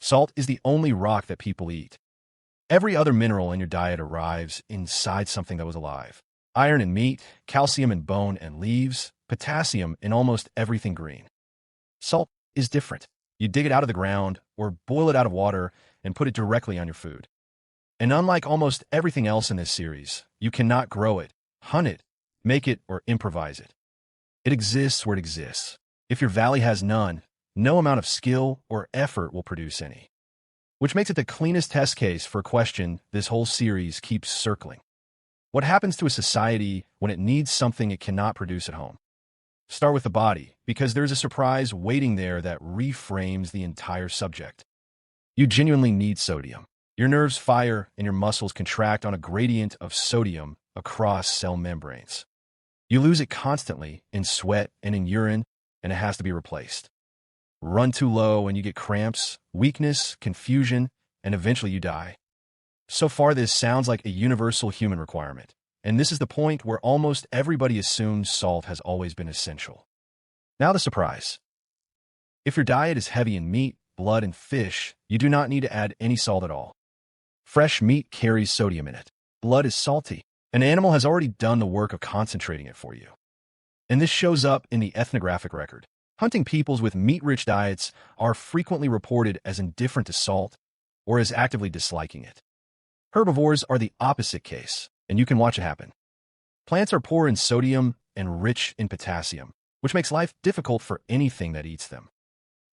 Salt is the only rock that people eat. Every other mineral in your diet arrives inside something that was alive. Iron in meat, calcium in bone and leaves, potassium in almost everything green. Salt is different. You dig it out of the ground or boil it out of water and put it directly on your food. And unlike almost everything else in this series, you cannot grow it, hunt it, make it, or improvise it. It exists where it exists. If your valley has none, no amount of skill or effort will produce any. Which makes it the cleanest test case for a question this whole series keeps circling. What happens to a society when it needs something it cannot produce at home? Start with the body, because there's a surprise waiting there that reframes the entire subject. You genuinely need sodium. Your nerves fire and your muscles contract on a gradient of sodium across cell membranes. You lose it constantly in sweat and in urine, and it has to be replaced. Run too low and you get cramps, weakness, confusion, and eventually you die. So far, this sounds like a universal human requirement, and this is the point where almost everybody assumes salt has always been essential. Now the surprise. If your diet is heavy in meat, blood, and fish, you do not need to add any salt at all. Fresh meat carries sodium in it. Blood is salty. An animal has already done the work of concentrating it for you. And this shows up in the ethnographic record. Hunting peoples with meat-rich diets are frequently reported as indifferent to salt or as actively disliking it. Herbivores are the opposite case, and you can watch it happen. Plants are poor in sodium and rich in potassium, which makes life difficult for anything that eats them.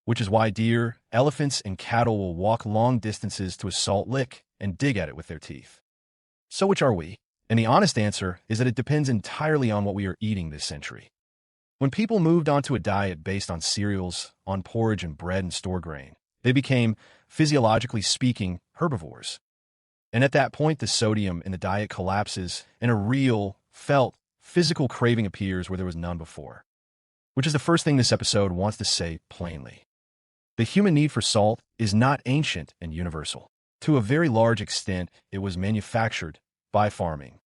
Which is why deer, elephants, and cattle will walk long distances to a salt lick and dig at it with their teeth. So which are we? And the honest answer is that it depends entirely on what we are eating this century. When people moved onto a diet based on cereals, on porridge and bread and store grain, they became, physiologically speaking, herbivores. And at that point, the sodium in the diet collapses and a real, felt, physical craving appears where there was none before. Which is the first thing this episode wants to say plainly. The human need for salt is not ancient and universal. To a very large extent, it was manufactured by farming.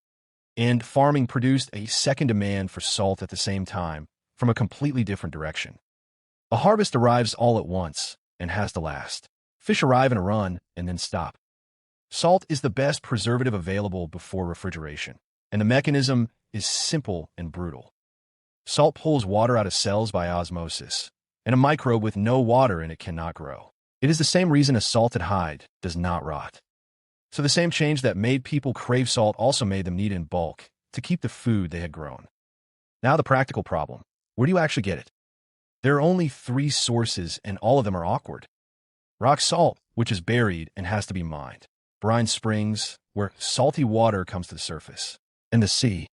And farming produced a second demand for salt at the same time from a completely different direction. A harvest arrives all at once and has to last. Fish arrive in a run and then stop. Salt is the best preservative available before refrigeration, and the mechanism is simple and brutal. Salt pulls water out of cells by osmosis, and a microbe with no water in it cannot grow. It is the same reason a salted hide does not rot. So the same change that made people crave salt also made them need it in bulk to keep the food they had grown. Now the practical problem. Where do you actually get it? There are only 3 sources, and all of them are awkward. Rock salt, which is buried and has to be mined. Brine springs, where salty water comes to the surface. And the sea.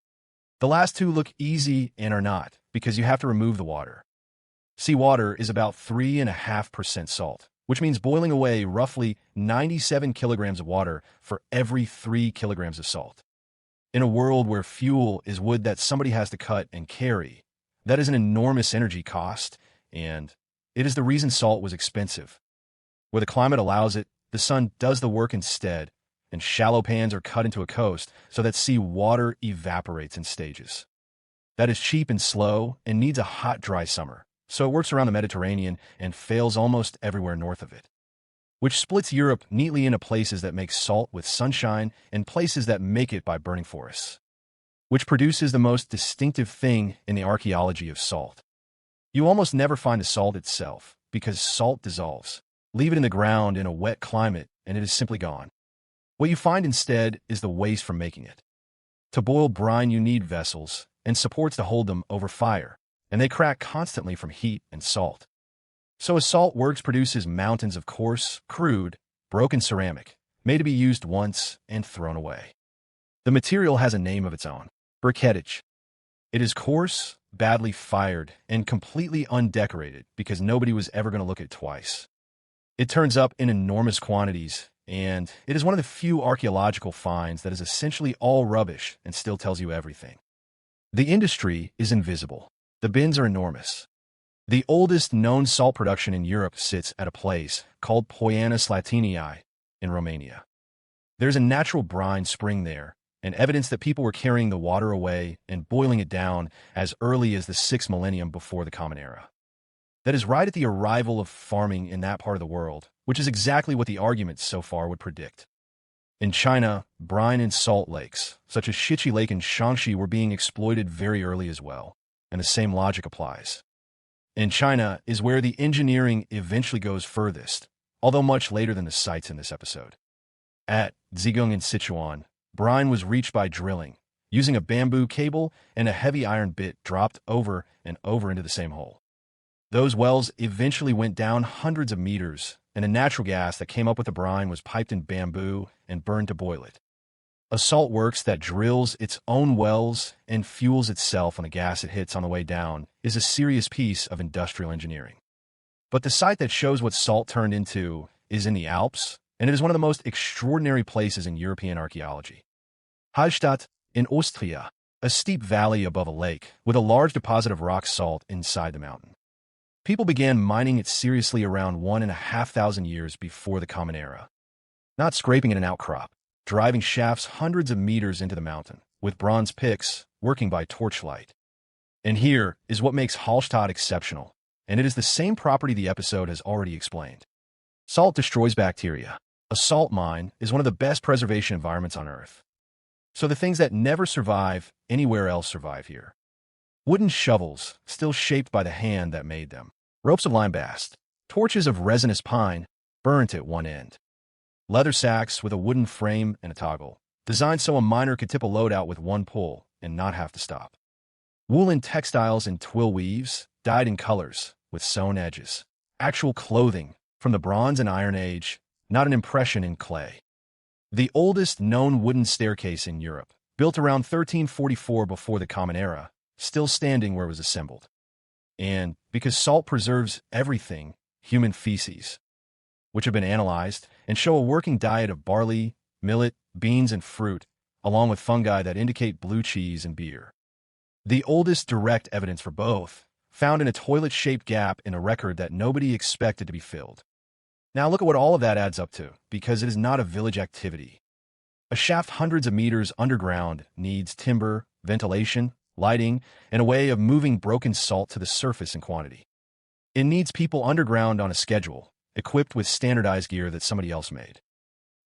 The last 2 look easy and are not, because you have to remove the water. Seawater is about 3.5% salt, which means boiling away roughly 97 kilograms of water for every 3 kilograms of salt. In a world where fuel is wood that somebody has to cut and carry, that is an enormous energy cost, and it is the reason salt was expensive. Where the climate allows it, the sun does the work instead, and shallow pans are cut into a coast so that sea water evaporates in stages. That is cheap and slow and needs a hot, dry summer, so it works around the Mediterranean and fails almost everywhere north of it. Which splits Europe neatly into places that make salt with sunshine and places that make it by burning forests. Which produces the most distinctive thing in the archaeology of salt. You almost never find the salt itself, because salt dissolves. Leave it in the ground in a wet climate, and it is simply gone. What you find instead is the waste from making it. To boil brine, you need vessels and supports to hold them over fire, and they crack constantly from heat and salt. So as salt works produces mountains of coarse, crude, broken ceramic, made to be used once and thrown away. The material has a name of its own, briquettage. It is coarse, badly fired, and completely undecorated because nobody was ever going to look at it twice. It turns up in enormous quantities, and it is one of the few archaeological finds that is essentially all rubbish and still tells you everything. The industry is invisible. The bins are enormous. The oldest known salt production in Europe sits at a place called Poiana Slatinei in Romania. There's a natural brine spring there, and evidence that people were carrying the water away and boiling it down as early as the 6th millennium before the Common Era. That is right at the arrival of farming in that part of the world, which is exactly what the arguments so far would predict. In China, brine and salt lakes, such as Shichi Lake and Shaanxi, were being exploited very early as well, and the same logic applies. In China is where the engineering eventually goes furthest, although much later than the sites in this episode. At Zhejiang in Sichuan, brine was reached by drilling, using a bamboo cable and a heavy iron bit dropped over and over into the same hole. Those wells eventually went down hundreds of meters, and a natural gas that came up with the brine was piped in bamboo and burned to boil it. A salt works that drills its own wells and fuels itself on the gas it hits on the way down is a serious piece of industrial engineering. But the site that shows what salt turned into is in the Alps, and it is one of the most extraordinary places in European archaeology. Hallstatt in Austria, a steep valley above a lake with a large deposit of rock salt inside the mountain. People began mining it seriously around 1,500 years before the Common Era. Not scraping in an outcrop, driving shafts hundreds of meters into the mountain, with bronze picks, working by torchlight. And here is what makes Hallstatt exceptional, and it is the same property the episode has already explained. Salt destroys bacteria. A salt mine is one of the best preservation environments on Earth. So the things that never survive anywhere else survive here. Wooden shovels, still shaped by the hand that made them. Ropes of lime bast. Torches of resinous pine, burnt at one end. Leather sacks with a wooden frame and a toggle, designed so a miner could tip a load out with one pull and not have to stop. Woolen textiles and twill weaves, dyed in colors, with sewn edges. Actual clothing from the Bronze and Iron Age, not an impression in clay. The oldest known wooden staircase in Europe, built around 1344 before the Common Era, still standing where it was assembled. And because salt preserves everything, human feces, which have been analyzed and show a working diet of barley, millet, beans, and fruit, along with fungi that indicate blue cheese and beer. The oldest direct evidence for both, found in a toilet-shaped gap in a record that nobody expected to be filled. Now look at what all of that adds up to, because it is not a village activity. A shaft hundreds of meters underground needs timber, ventilation, lighting, and a way of moving broken salt to the surface in quantity. It needs people underground on a schedule, equipped with standardized gear that somebody else made.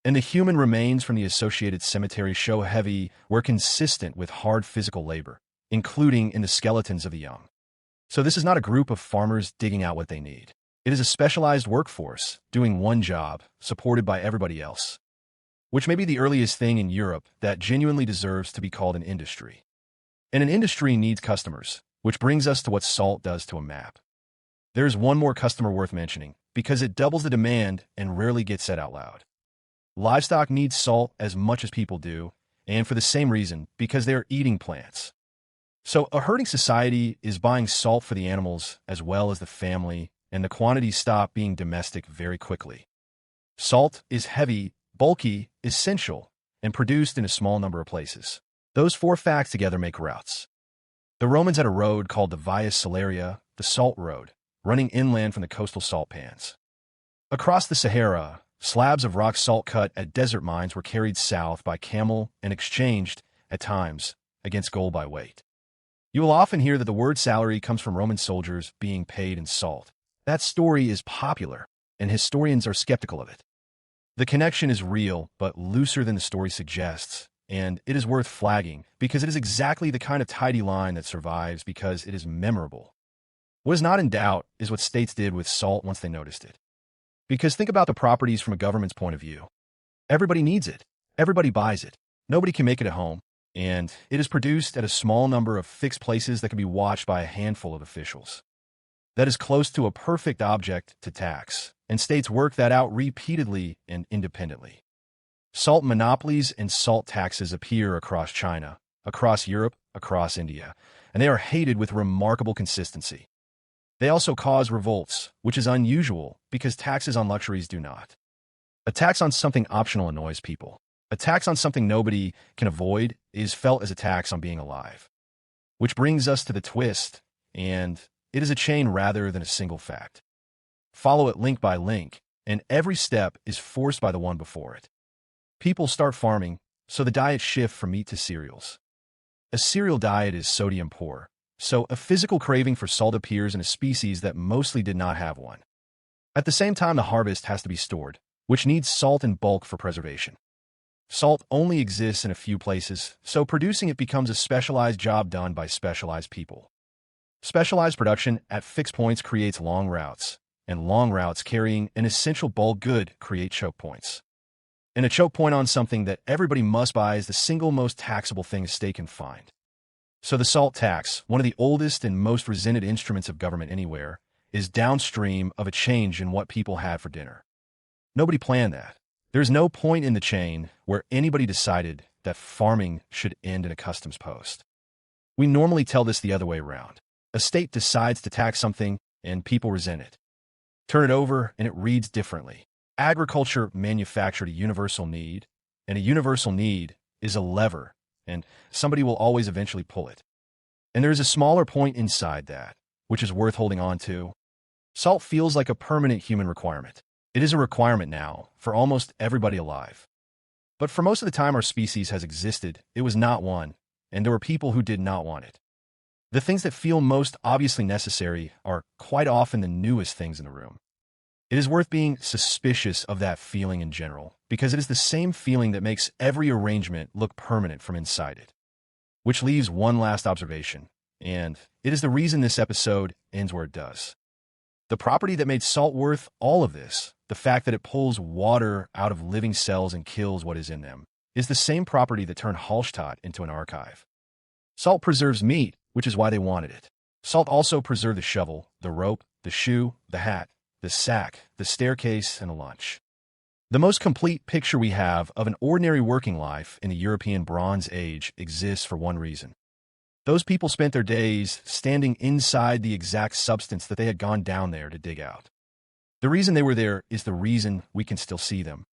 And the human remains from the associated cemetery show heavy were consistent with hard physical labor, including in the skeletons of the young. So this is not a group of farmers digging out what they need. It is a specialized workforce, doing one job, supported by everybody else. Which may be the earliest thing in Europe that genuinely deserves to be called an industry. And an industry needs customers, which brings us to what salt does to a map. There is one more customer worth mentioning, because it doubles the demand and rarely gets said out loud. Livestock needs salt as much as people do, and for the same reason, because they are eating plants. So a herding society is buying salt for the animals as well as the family, and the quantities stop being domestic very quickly. Salt is heavy, bulky, essential, and produced in a small number of places. Those four facts together make routes. The Romans had a road called the Via Salaria, the Salt Road, running inland from the coastal salt pans. Across the Sahara, slabs of rock salt cut at desert mines were carried south by camel and exchanged, at times, against gold by weight. You will often hear that the word salary comes from Roman soldiers being paid in salt. That story is popular, and historians are skeptical of it. The connection is real, but looser than the story suggests, and it is worth flagging because it is exactly the kind of tidy line that survives because it is memorable. What is not in doubt is what states did with salt once they noticed it. Because think about the properties from a government's point of view. Everybody needs it. Everybody buys it. Nobody can make it at home, and it is produced at a small number of fixed places that can be watched by a handful of officials. That is close to a perfect object to tax, and states work that out repeatedly and independently. Salt monopolies and salt taxes appear across China, across Europe, across India, and they are hated with remarkable consistency. They also cause revolts, which is unusual because taxes on luxuries do not. A tax on something optional annoys people. A tax on something nobody can avoid is felt as a tax on being alive. Which brings us to the twist, and it is a chain rather than a single fact. Follow it link by link, and every step is forced by the one before it. People start farming, so the diet shifts from meat to cereals. A cereal diet is sodium poor, so a physical craving for salt appears in a species that mostly did not have one. At the same time, the harvest has to be stored, which needs salt in bulk for preservation. Salt only exists in a few places, so producing it becomes a specialized job done by specialized people. Specialized production at fixed points creates long routes, and long routes carrying an essential bulk good create choke points. And a choke point on something that everybody must buy is the single most taxable thing a state can find. So the salt tax, one of the oldest and most resented instruments of government anywhere, is downstream of a change in what people had for dinner. Nobody planned that. There's no point in the chain where anybody decided that farming should end in a customs post. We normally tell this the other way around. A state decides to tax something, and people resent it. Turn it over, and it reads differently. Agriculture manufactured a universal need, and a universal need is a lever, and somebody will always eventually pull it. And there's a smaller point inside that, which is worth holding on to. Salt feels like a permanent human requirement. It is a requirement now for almost everybody alive. But for most of the time our species has existed, it was not one, and there were people who did not want it. The things that feel most obviously necessary are quite often the newest things in the room. It is worth being suspicious of that feeling in general, because it is the same feeling that makes every arrangement look permanent from inside it. Which leaves one last observation, and it is the reason this episode ends where it does. The property that made salt worth all of this, the fact that it pulls water out of living cells and kills what is in them, is the same property that turned Hallstatt into an archive. Salt preserves meat, which is why they wanted it. Salt also preserved the shovel, the rope, the shoe, the hat, the sack, the staircase, and a lunch. The most complete picture we have of an ordinary working life in the European Bronze Age exists for one reason. Those people spent their days standing inside the exact substance that they had gone down there to dig out. The reason they were there is the reason we can still see them.